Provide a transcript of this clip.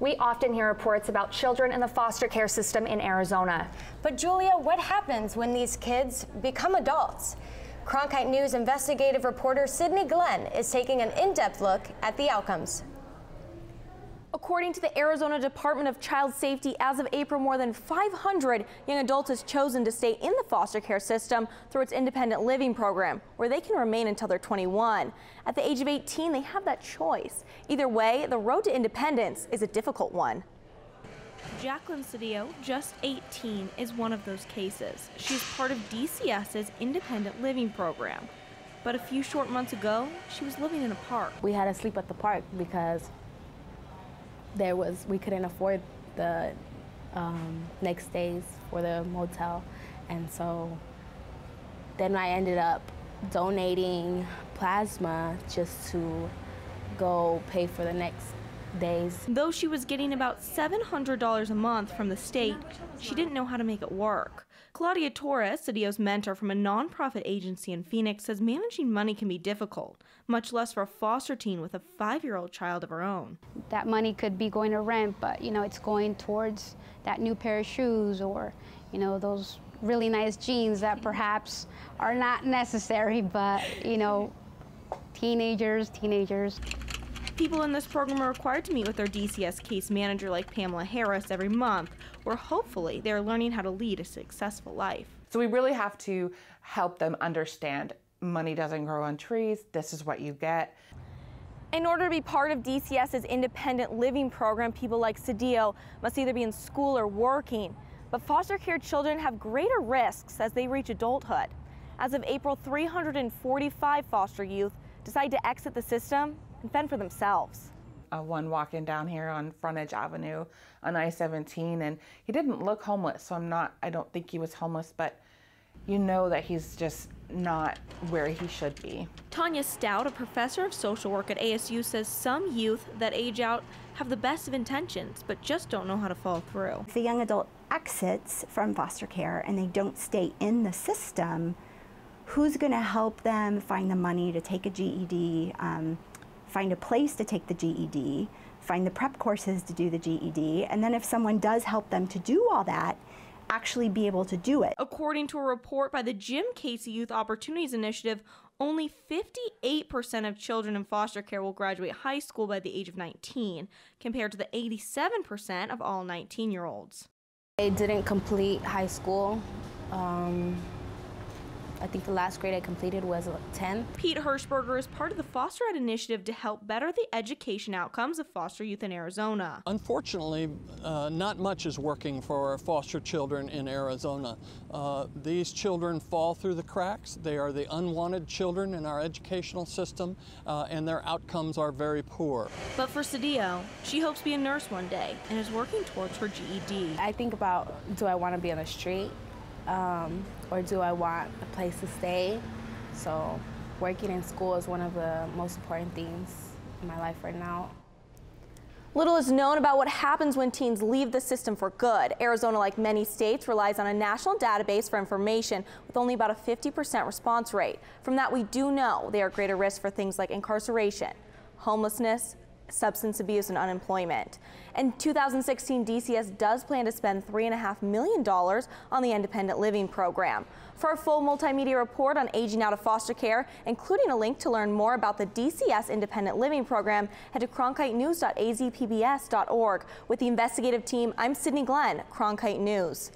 We often hear reports about children in the foster care system in Arizona. But Julia, what happens when these kids become adults? Cronkite News investigative reporter Sydney Glenn is taking an in-depth look at the outcomes. According to the Arizona Department of Child Safety, as of April, more than 500 young adults has chosen to stay in the foster care system through its independent living program, where they can remain until they're 21. At the age of 18, they have that choice. Either way, the road to independence is a difficult one. JAQUELYN Cedillo, just 18, is one of those cases. She's part of DCS's independent living program. But a few short months ago, she was living in a park. We had to sleep at the park because we couldn't afford the next days for the motel, and so then I ended up donating plasma just to go pay for the next days. Though she was getting about $700 a month from the state, she didn't know how to make it work. Claudia Torres, Cedillo's mentor from a nonprofit agency in Phoenix, says managing money can be difficult, much less for a foster teen with a 5-year-old child of her own. That money could be going to rent, but it's going towards that new pair of shoes, or those really nice jeans that perhaps are not necessary, but teenagers. People in this program are required to meet with their DCS case manager like Pamela Harris every month, where hopefully they're learning how to lead a successful life. So we really have to help them understand money doesn't grow on trees, this is what you get. In order to be part of DCS's independent living program, people like Cedillo must either be in school or working. But foster care children have greater risks as they reach adulthood. As of April, 345 foster youth decide to exit the system and fend for themselves. One walking down here on Frontage Avenue on I-17, and he didn't look homeless, so I don't think he was homeless, but you know that he's just not where he should be. Tonia Stout, a professor of social work at ASU, says some youth that age out have the best of intentions, but just don't know how to follow through. If a young adult exits from foster care and they don't stay in the system, who's going to help them find the money to take a GED, find a place to take the GED, find the prep courses to do the GED, and then if someone does help them to do all that, actually be able to do it. According to a report by the Jim Casey Youth Opportunities Initiative, only 58% of children in foster care will graduate high school by the age of 19, compared to the 87% of all 19-year-olds. I didn't complete high school. I think the last grade I completed was 10. Pete HERSHBERGER is part of the Foster Ed initiative to help better the education outcomes of foster youth in Arizona. Unfortunately, not much is working for foster children in Arizona. These children fall through the cracks. They are the unwanted children in our educational system, and their outcomes are very poor. But for Cedillo, she hopes to be a nurse one day and is working towards her GED. I think about, do I want to be on the street? Or do I want a place to stay? So working in school is one of the most important things in my life right now. Little is known about what happens when teens leave the system for good. Arizona, like many states, relies on a national database for information with only about a 50% response rate. From that, we do know they are at greater risk for things like incarceration, homelessness, substance abuse, and unemployment. In 2016, DCS does plan to spend $3.5 million on the independent living program. For a full multimedia report on aging out of foster care, including a link to learn more about the DCS independent living program, head to cronkitenews.azpbs.org. With the investigative team, I'm Sydney Glenn, Cronkite News.